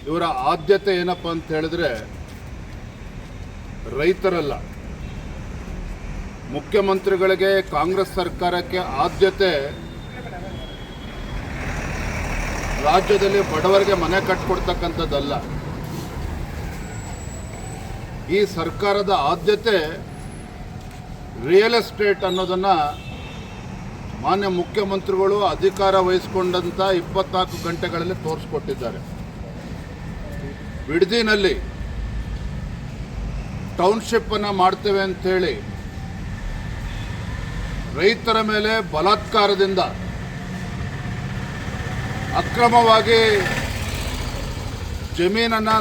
ಇವರ ಆದ್ಯತೆ ಏನಪ್ಪ ಅಂತ ಹೇಳಿದ್ರೆ ರೈತರಲ್ಲ. ಮುಖ್ಯಮಂತ್ರಿಗಳಿಗೆ, ಕಾಂಗ್ರೆಸ್ ಸರ್ಕಾರಕ್ಕೆ ಆದ್ಯತೆ ರಾಜ್ಯದಲ್ಲಿ ಬಡವರಿಗೆ ಮನೆ ಕಟ್ಟಿಕೊಡ್ತಕ್ಕಂಥದ್ದಲ್ಲ. ಈ ಸರ್ಕಾರದ ಆದ್ಯತೆ ರಿಯಲ್ ಎಸ್ಟೇಟ್ ಅನ್ನೋದನ್ನು ಮಾನ್ಯ ಮುಖ್ಯಮಂತ್ರಿಗಳು ಅಧಿಕಾರ ವಹಿಸಿಕೊಂಡಂಥ 24 ಗಂಟೆಗಳಲ್ಲಿ ತೋರಿಸ್ಕೊಟ್ಟಿದ್ದಾರೆ. ಬಿಡದಿನಲ್ಲಿ ಟೌನ್ಶಿಪ್ಪನ್ನು ಮಾಡ್ತೇವೆ ಅಂಥೇಳಿ ರೈತರ ಮೇಲೆ ಬಲಾತ್ಕಾರದಿಂದ ಅಕ್ರಮವಾಗಿ ಜಮೀನನ್ನು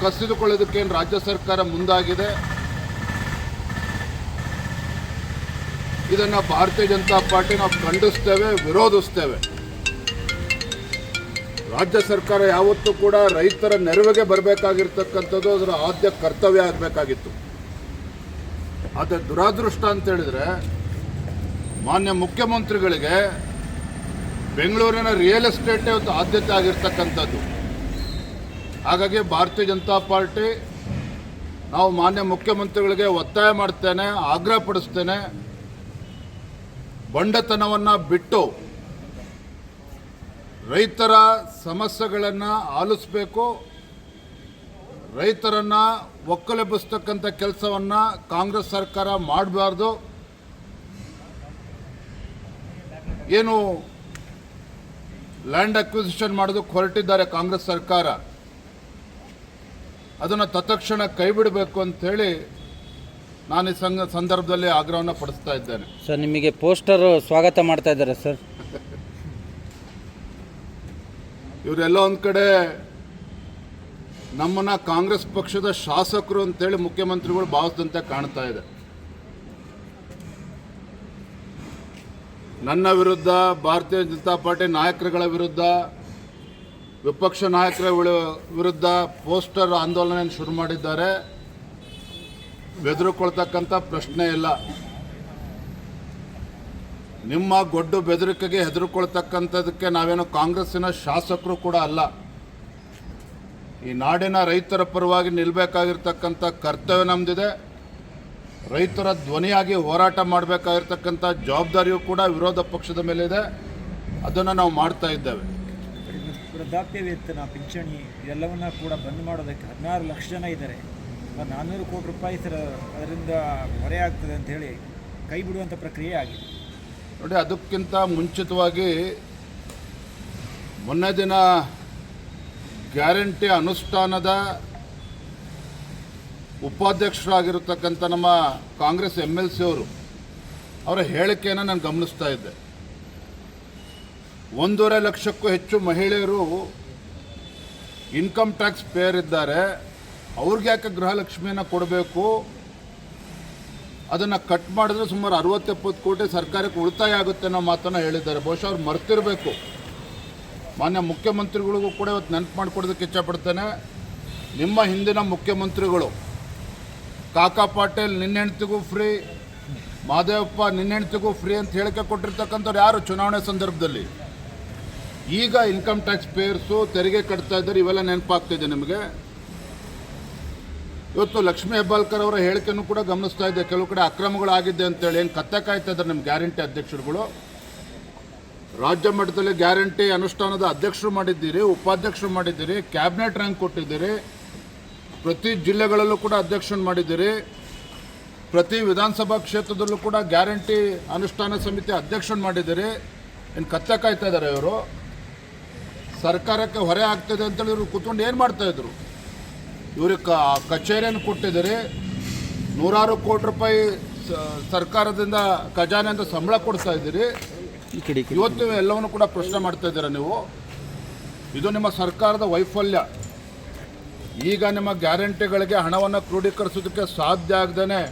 ಕಸಿದುಕೊಳ್ಳೋದಕ್ಕೇನು ರಾಜ್ಯ ಸರ್ಕಾರ ಮುಂದಾಗಿದೆ. ಇದನ್ನು ಭಾರತೀಯ ಜನತಾ ಪಾರ್ಟಿ ನಾವು ಖಂಡಿಸ್ತೇವೆ, ವಿರೋಧಿಸ್ತೇವೆ. ರಾಜ್ಯ ಸರ್ಕಾರ ಯಾವತ್ತೂ ಕೂಡ ರೈತರ ನೆರವಿಗೆ ಬರಬೇಕಾಗಿರ್ತಕ್ಕಂಥದ್ದು ಅದರ ಆದ್ಯ ಕರ್ತವ್ಯ ಆಗಬೇಕಾಗಿತ್ತು. ಆದರೆ ದುರಾದೃಷ್ಟ ಅಂತ ಹೇಳಿದರೆ ಮಾನ್ಯ ಮುಖ್ಯಮಂತ್ರಿಗಳಿಗೆ ಬೆಂಗಳೂರಿನ ರಿಯಲ್ ಎಸ್ಟೇಟ್ ಇವತ್ತು ಆದ್ಯತೆ ಆಗಿರ್ತಕ್ಕಂಥದ್ದು. ಹಾಗಾಗಿ ಭಾರತೀಯ ಜನತಾ ಪಾರ್ಟಿ ನಾವು ಮಾನ್ಯ ಮುಖ್ಯಮಂತ್ರಿಗಳಿಗೆ ಒತ್ತಾಯ ಮಾಡ್ತೇನೆ, ಆಗ್ರಹ ಪಡಿಸ್ತೇನೆ, ಬಂಡತನವನ್ನು ಬಿಟ್ಟು ರೈತರ ಸಮಸ್ಯೆಗಳನ್ನು ಆಲಿಸಬೇಕು. ರೈತರನ್ನು ಒಕ್ಕಲೆಬ್ಬಿಸ್ತಕ್ಕಂಥ ಕೆಲಸವನ್ನು ಕಾಂಗ್ರೆಸ್ ಸರ್ಕಾರ ಮಾಡಬಾರ್ದು. ಏನು ಲ್ಯಾಂಡ್ ಅಕ್ವಿಸಿಷನ್ ಮಾಡೋದಕ್ಕೆ ಹೊರಟಿದ್ದಾರೆ ಕಾಂಗ್ರೆಸ್ ಸರ್ಕಾರ, ಅದನ್ನು ತತ್ಕ್ಷಣ ಕೈಬಿಡಬೇಕು ಅಂಥೇಳಿ ನಾನು ಈ ಸಂದರ್ಭದಲ್ಲಿ ಆಗ್ರಹವನ್ನು ಪಡಿಸ್ತಾ ಇದ್ದೇನೆ. ಸರ್, ನಿಮಗೆ ಪೋಸ್ಟರ್ ಸ್ವಾಗತ ಮಾಡ್ತಾ ಇದ್ದಾರೆ ಸರ್. ಇವರೆಲ್ಲ ಒಂದು ಕಡೆ ನಮ್ಮನ್ನು ಕಾಂಗ್ರೆಸ್ ಪಕ್ಷದ ಶಾಸಕರು ಅಂತೇಳಿ ಮುಖ್ಯಮಂತ್ರಿಗಳು ಭಾವಿಸಿದಂತೆ ಕಾಣ್ತಾ ಇದೆ. ನನ್ನ ವಿರುದ್ಧ, ಭಾರತೀಯ ಜನತಾ ಪಾರ್ಟಿ ನಾಯಕರುಗಳ ವಿರುದ್ಧ, ವಿಪಕ್ಷ ನಾಯಕರ ವಿರುದ್ಧ ಪೋಸ್ಟರ್ ಆಂದೋಲನ ಶುರು ಮಾಡಿದ್ದಾರೆ. ಬೆದರಿಕೊಳ್ತಕ್ಕಂಥ ಪ್ರಶ್ನೆ ಇಲ್ಲ. ನಿಮ್ಮ ಗೊಡ್ಡು ಬೆದರಿಕೆಗೆ ಹೆದರಿಕೊಳ್ತಕ್ಕಂಥದ್ದಕ್ಕೆ ನಾವೇನು ಕಾಂಗ್ರೆಸ್ಸಿನ ಶಾಸಕರು ಕೂಡ ಅಲ್ಲ. ಈ ನಾಡಿನ ರೈತರ ಪರವಾಗಿ ನಿಲ್ಲಬೇಕಾಗಿರ್ತಕ್ಕಂಥ ಕರ್ತವ್ಯ ನಮ್ಮದಿದೆ. ರೈತರ ಧ್ವನಿಯಾಗಿ ಹೋರಾಟ ಮಾಡಬೇಕಾಗಿರ್ತಕ್ಕಂಥ ಜವಾಬ್ದಾರಿಯೂ ಕೂಡ ವಿರೋಧ ಪಕ್ಷದ ಮೇಲಿದೆ. ಅದನ್ನು ನಾವು ಮಾಡ್ತಾ ಇದ್ದೇವೆ. ವೃದ್ಧಾಪ್ಯ ವೇತನ, ಪಿಂಚಣಿ ಇದೆಲ್ಲವನ್ನ ಕೂಡ ಬಂದ್ ಮಾಡೋದಕ್ಕೆ 16 ಲಕ್ಷ ಜನ ಇದ್ದಾರೆ. 400 ಕೋಟಿ ರೂಪಾಯಿ ಅದರಿಂದ ಹೊರೆ ಆಗ್ತದೆ ಅಂತ ಹೇಳಿ ಕೈ ಬಿಡುವಂಥ ಪ್ರಕ್ರಿಯೆ ಆಗಿದೆ. ನೋಡಿ, ಅದಕ್ಕಿಂತ ಮುಂಚಿತವಾಗಿ ಮೊನ್ನೆ ದಿನ ಗ್ಯಾರಂಟಿ ಅನುಷ್ಠಾನದ ಉಪಾಧ್ಯಕ್ಷರಾಗಿರತಕ್ಕಂಥ ನಮ್ಮ ಕಾಂಗ್ರೆಸ್ MLC ಅವರ ಹೇಳಿಕೆಯನ್ನು ನಾನು ಗಮನಿಸ್ತಾ ಇದ್ದೆ. 1.5 ಲಕ್ಷಕ್ಕೂ ಹೆಚ್ಚು ಮಹಿಳೆಯರು ಇನ್ಕಮ್ ಟ್ಯಾಕ್ಸ್ ಪೇಯರ್ ಇದ್ದಾರೆ. ಅವ್ರಿಗೆ ಯಾಕೆ ಗೃಹಲಕ್ಷ್ಮಿಯನ್ನು ಕೊಡಬೇಕು? ಅದನ್ನು ಕಟ್ ಮಾಡಿದ್ರೆ ಸುಮಾರು 60-70 ಕೋಟಿ ಸರ್ಕಾರಕ್ಕೆ ಉಳಿತಾಯ ಆಗುತ್ತೆ ಅನ್ನೋ ಮಾತನ್ನು ಹೇಳಿದ್ದಾರೆ. ಬಹುಶಃ ಅವ್ರು ಮರ್ತಿರಬೇಕು. ಮಾನ್ಯ ಮುಖ್ಯಮಂತ್ರಿಗಳಿಗೂ ಕೂಡ ಇವತ್ತು ನೆನಪು ಮಾಡಿಕೊಡೋದಕ್ಕೆ ಇಚ್ಛಪಡ್ತೇನೆ. ನಿಮ್ಮ ಹಿಂದಿನ ಮುಖ್ಯಮಂತ್ರಿಗಳು ಕಾಕಾ ಪಾಟೀಲ್ ನಿನ್ನ ಹೆಂಡ್ತಿಗೂ ಫ್ರೀ, ಮಹದೇವಪ್ಪ ನಿನ್ನ ಹೆಂಡ್ತಿಗೂ ಫ್ರೀ ಅಂತ ಹೇಳಿಕೆ ಕೊಟ್ಟಿರ್ತಕ್ಕಂಥವ್ರು ಯಾರು ಚುನಾವಣೆ ಸಂದರ್ಭದಲ್ಲಿ? ಈಗ ಇನ್ಕಮ್ ಟ್ಯಾಕ್ಸ್ ಪೇಯರ್ಸು ತೆರಿಗೆ ಕಟ್ತಾ ಇದ್ದಾರೆ. ಇವೆಲ್ಲ ನೆನಪಾಗ್ತಿದೆ ನಿಮಗೆ. ಇವತ್ತು ಲಕ್ಷ್ಮೀ ಹೆಬ್ಬಾಳ್ಕರ್ ಅವರ ಹೇಳಿಕೆಯನ್ನು ಕೂಡ ಗಮನಿಸ್ತಾ ಇದ್ದೆ. ಕೆಲವು ಕಡೆ ಅಕ್ರಮಗಳಾಗಿದ್ದೆ ಅಂತೇಳಿ ಏನು ಕತ್ತೆ ಕಾಯ್ತಾ ಇದ್ದಾರೆ ನಿಮ್ಮ ಗ್ಯಾರಂಟಿ ಅಧ್ಯಕ್ಷರುಗಳು. ರಾಜ್ಯ ಮಟ್ಟದಲ್ಲಿ ಗ್ಯಾರಂಟಿ ಅನುಷ್ಠಾನದ ಅಧ್ಯಕ್ಷರು ಮಾಡಿದ್ದೀರಿ, ಉಪಾಧ್ಯಕ್ಷರು ಮಾಡಿದ್ದೀರಿ, ಕ್ಯಾಬಿನೆಟ್ ರ್ಯಾಂಕ್ ಕೊಟ್ಟಿದ್ದೀರಿ, ಪ್ರತಿ ಜಿಲ್ಲೆಗಳಲ್ಲೂ ಕೂಡ ಅಧ್ಯಕ್ಷರು ಮಾಡಿದ್ದೀರಿ, ಪ್ರತಿ ವಿಧಾನಸಭಾ ಕ್ಷೇತ್ರದಲ್ಲೂ ಕೂಡ ಗ್ಯಾರಂಟಿ ಅನುಷ್ಠಾನ ಸಮಿತಿ ಅಧ್ಯಕ್ಷರು ಮಾಡಿದ್ದೀರಿ. ಏನು ಕತ್ತೆ ಕಾಯ್ತಾ ಇದ್ದಾರೆ ಇವರು? ಸರ್ಕಾರಕ್ಕೆ ಹೊರೆ ಆಗ್ತದೆ ಅಂತೇಳಿ ಇವರು ಕೂತ್ಕೊಂಡು ಏನು ಮಾಡ್ತಾಯಿದ್ರು? ಇವ್ರಿಗೆ ಕಚೇರಿಯನ್ನು ಕೊಟ್ಟಿದ್ದೀರಿ, 100 ಕೋಟಿ ರೂಪಾಯಿ ಸರ್ಕಾರದಿಂದ ಖಜಾನೆಯಿಂದ ಸಂಬಳ ಕೊಡ್ತಾ ಇದ್ದೀರಿ. ಇವತ್ತು ಎಲ್ಲವನ್ನು ಕೂಡ ಪ್ರಶ್ನೆ ಮಾಡ್ತಾ ಇದ್ದೀರಾ ನೀವು. ಇದು ನಿಮ್ಮ ಸರ್ಕಾರದ ವೈಫಲ್ಯ. ಈಗ ನಿಮ್ಮ ಗ್ಯಾರಂಟಿಗಳಿಗೆ ಹಣವನ್ನು ಕ್ರೋಢೀಕರಿಸೋದಕ್ಕೆ ಸಾಧ್ಯ ಆಗದೇ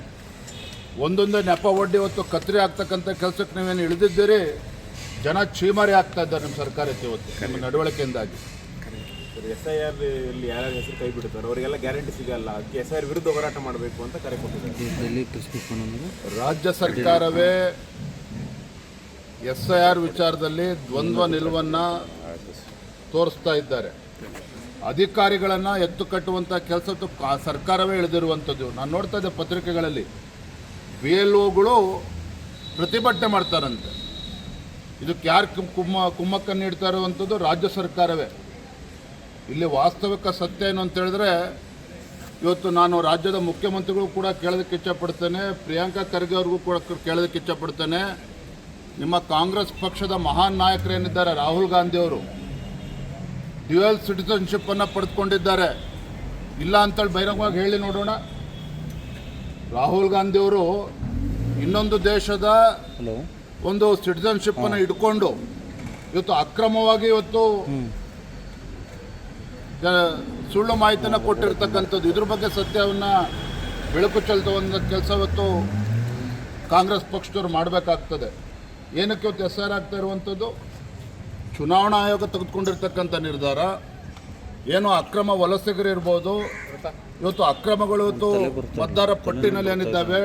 ಒಂದೊಂದೇ ನೆಪ ಒಡ್ಡಿ ಇವತ್ತು ಕತ್ತರಿ ಆಗ್ತಕ್ಕಂಥ ಕೆಲಸಕ್ಕೆ ನೀವೇನು ಇಳಿದಿದ್ದೀರಿ. ಜನ ಚೀಮಾರಿ ಆಗ್ತಾ ಇದ್ದಾರೆ ನಿಮ್ಮ ಸರ್ಕಾರಕ್ಕೆ ಇವತ್ತು ನಿಮ್ಮ ನಡವಳಿಕೆಯಿಂದಾಗಿ. SIR ಅಲ್ಲಿ ಯಾರ್ಯಾರ ಹೆಸರು ಕೈ ಬಿಡ್ತಾರೆ ಅವರಿಗೆಲ್ಲ ಗ್ಯಾರಂಟಿ ಸಿಗಲ್ಲ. ಅದಕ್ಕೆ SIR ವಿರುದ್ಧ ಹೋರಾಟ ಮಾಡಬೇಕು ಅಂತ ಕರೆ ಕೊಟ್ಟಿದ್ದಾರೆ. ರಾಜ್ಯ ಸರ್ಕಾರವೇ SIR ವಿಚಾರದಲ್ಲಿ ದ್ವಂದ್ವ ನಿಲುವನ್ನು ತೋರಿಸ್ತಾ ಇದ್ದಾರೆ. ಅಧಿಕಾರಿಗಳನ್ನು ಎತ್ತು ಕಟ್ಟುವಂಥ ಕೆಲಸ ಸರ್ಕಾರವೇ ಇಳಿದಿರುವಂಥದ್ದು. ನಾನು ನೋಡ್ತಾ ಇದ್ದೆ ಪತ್ರಿಕೆಗಳಲ್ಲಿ BLOಗಳು ಪ್ರತಿಭಟನೆ ಮಾಡ್ತಾರಂತೆ. ಇದಕ್ಕೆ ಯಾರು ಕುಮ್ಮಕ್ಕನ್ನು ನೀಡ್ತಾ ಇರುವಂಥದ್ದು? ರಾಜ್ಯ ಸರ್ಕಾರವೇ. ಇಲ್ಲಿ ವಾಸ್ತವಿಕ ಸತ್ಯ ಏನು ಅಂತ ಹೇಳಿದ್ರೆ, ಇವತ್ತು ನಾನು ರಾಜ್ಯದ ಮುಖ್ಯಮಂತ್ರಿಗಳು ಕೂಡ ಕೇಳೋದಕ್ಕೆ ಇಚ್ಛಪಡ್ತೇನೆ, ಪ್ರಿಯಾಂಕಾ ಖರ್ಗೆ ಅವ್ರಿಗೂ ಕೂಡ ಕೇಳೋದಕ್ಕೆ ಇಚ್ಛಪಡ್ತೇನೆ. ನಿಮ್ಮ ಕಾಂಗ್ರೆಸ್ ಪಕ್ಷದ ಮಹಾನ್ ನಾಯಕರೇನಿದ್ದಾರೆ ರಾಹುಲ್ ಗಾಂಧಿ ಅವರು ಡ್ಯುಯಲ್ ಸಿಟಿಸನ್ಶಿಪ್ಪನ್ನು ಪಡೆದುಕೊಂಡಿದ್ದಾರೆ. ಇಲ್ಲ ಅಂತೇಳಿ ಬಹಿರಂಗವಾಗಿ ಹೇಳಿ ನೋಡೋಣ. ರಾಹುಲ್ ಗಾಂಧಿ ಅವರು ಇನ್ನೊಂದು ದೇಶದ ಒಂದು ಸಿಟಿಸನ್ಶಿಪ್ಪನ್ನು ಇಟ್ಕೊಂಡು ಇವತ್ತು ಅಕ್ರಮವಾಗಿ ಇವತ್ತು ಸುಳ್ಳು ಮಾಹಿತಿಯನ್ನು ಕೊಟ್ಟಿರ್ತಕ್ಕಂಥದ್ದು. ಇದ್ರ ಬಗ್ಗೆ ಸತ್ಯವನ್ನು ಬೆಳಕು ಚೆಲ್ತುವಂಥ ಕೆಲಸ ಇವತ್ತು ಕಾಂಗ್ರೆಸ್ ಪಕ್ಷದವ್ರು ಮಾಡಬೇಕಾಗ್ತದೆ. ಏನಕ್ಕೆ ಇವತ್ತು SIR ಆಗ್ತಾ ಇರುವಂಥದ್ದು? ಚುನಾವಣಾ ಆಯೋಗ ತೆಗೆದುಕೊಂಡಿರ್ತಕ್ಕಂಥ ನಿರ್ಧಾರ ಏನು ಅಕ್ರಮ ವಲಸಿಗರಿರ್ಬೋದು, ಇವತ್ತು ಅಕ್ರಮಗಳು ಇವತ್ತು ಮತದಾರ ಪಟ್ಟಿನಲ್ಲಿ ಏನಿದ್ದಾವೆ,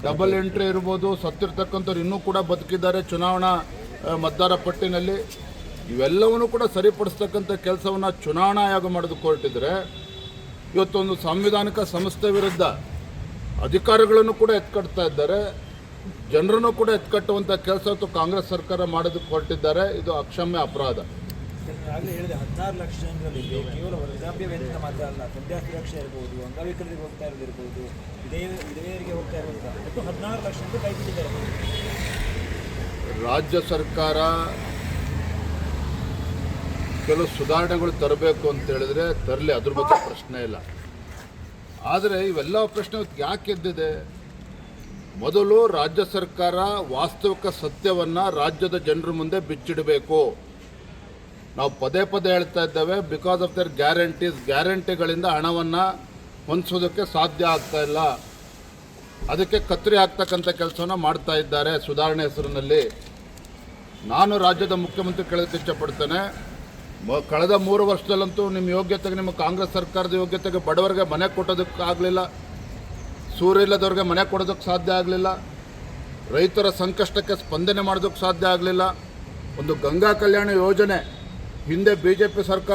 ಡಬಲ್ ಎಂಟ್ರಿ ಇರ್ಬೋದು, ಸತ್ತಿರ್ತಕ್ಕಂಥವ್ರು ಇನ್ನೂ ಕೂಡ ಬದುಕಿದ್ದಾರೆ ಚುನಾವಣಾ ಮತದಾರ ಪಟ್ಟಿನಲ್ಲಿ. ಇವೆಲ್ಲವನ್ನೂ ಕೂಡ ಸರಿಪಡಿಸ್ತಕ್ಕಂಥ ಕೆಲಸವನ್ನು ಚುನಾವಣಾ ಆಯೋಗ ಮಾಡೋದು ಹೊರಟಿದ್ರೆ, ಇವತ್ತೊಂದು ಸಾಂವಿಧಾನಿಕ ಸಂಸ್ಥೆ ವಿರುದ್ಧ ಅಧಿಕಾರಿಗಳನ್ನು ಕೂಡ ಎತ್ಕಟ್ತಾ ಇದ್ದಾರೆ, ಜನರನ್ನು ಕೂಡ ಎತ್ಕಟ್ಟುವಂಥ ಕೆಲಸ ಇವತ್ತು ಕಾಂಗ್ರೆಸ್ ಸರ್ಕಾರ ಮಾಡೋದಕ್ಕೆ ಹೊರಟಿದ್ದಾರೆ. ಇದು ಅಕ್ಷಮ್ಯ ಅಪರಾಧ. ಆಗಲೇ ಹೇಳಿದೆ 16 ಲಕ್ಷ ಜನರಲ್ಲಿ ಕೇವಲ ವೃದ್ಧಾಪ್ಯ ವೇತನ ಮಾತ್ರ ಅಲ್ಲ, ವಿದ್ಯಾ ಸುರಕ್ಷೆ ಇರ್ಬೋದು, ಅಂಗವಿಕಲರಿಗೆ ಹೋಗ್ತಾ ಇರೋದಿರ್ಬೋದು, ವಿಧವೆಯರಿಗೆ ಹೋಗ್ತಾ ಇರುವಂಥ ಒಟ್ಟು 16 ಲಕ್ಷ ಅಂತ ಕೈ ಬಿಟ್ಟಿದ್ದಾರೆ. ರಾಜ್ಯ ಸರ್ಕಾರ ಕೆಲವು ಸುಧಾರಣೆಗಳು ತರಬೇಕು ಅಂತ ಹೇಳಿದ್ರೆ ತರಲಿ, ಅದ್ರ ಬಗ್ಗೆ ಪ್ರಶ್ನೆ ಇಲ್ಲ. ಆದರೆ ಇವೆಲ್ಲ ಪ್ರಶ್ನೆ ಯಾಕೆ ಎದ್ದಿದೆ? ಮೊದಲು ರಾಜ್ಯ ಸರ್ಕಾರ ವಾಸ್ತವಿಕ ಸತ್ಯವನ್ನು ರಾಜ್ಯದ ಜನರ ಮುಂದೆ ಬಿಚ್ಚಿಡಬೇಕು. ನಾವು ಪದೇ ಪದೇ ಹೇಳ್ತಾ ಇದ್ದೇವೆ, ಬಿಕಾಸ್ ಆಫ್ ದರ್ ಗ್ಯಾರಂಟಿಗಳಿಂದ ಹಣವನ್ನು ಹೊಂದಿಸೋದಕ್ಕೆ ಸಾಧ್ಯ ಆಗ್ತಾ ಇಲ್ಲ. ಅದಕ್ಕೆ ಕತ್ತರಿ ಹಾಕ್ತಕ್ಕಂಥ ಕೆಲಸವನ್ನು ಮಾಡ್ತಾ ಇದ್ದಾರೆ ಸುಧಾರಣೆ ಹೆಸರಿನಲ್ಲಿ. ನಾನು ರಾಜ್ಯದ ಮುಖ್ಯಮಂತ್ರಿ ಕೇಳೋದಕ್ಕೆ ಇಷ್ಟಪಡ್ತೇನೆ, ಕಳೆದ 3 ವರ್ಷದಲ್ಲಂತೂ ನಿಮ್ಮ ಯೋಗ್ಯತೆಗೆ, ನಿಮ್ಮ ಕಾಂಗ್ರೆಸ್ ಸರ್ಕಾರದ ಯೋಗ್ಯತೆಗೆ ಬಡವರಿಗೆ ಮನೆ ಕೊಟ್ಟೋದಕ್ಕಾಗಲಿಲ್ಲ, ಸೂರ್ಯ ಇಲ್ಲದವ್ರಿಗೆ ಮನೆ ಕೊಡೋದಕ್ಕೆ ಸಾಧ್ಯ ಆಗಲಿಲ್ಲ, ರೈತರ ಸಂಕಷ್ಟಕ್ಕೆ ಸ್ಪಂದನೆ ಮಾಡೋದಕ್ಕೆ ಸಾಧ್ಯ ಆಗಲಿಲ್ಲ. ಒಂದು ಗಂಗಾ ಕಲ್ಯಾಣ ಯೋಜನೆ ಹಿಂದೆ BJP ಸರ್ಕಾರ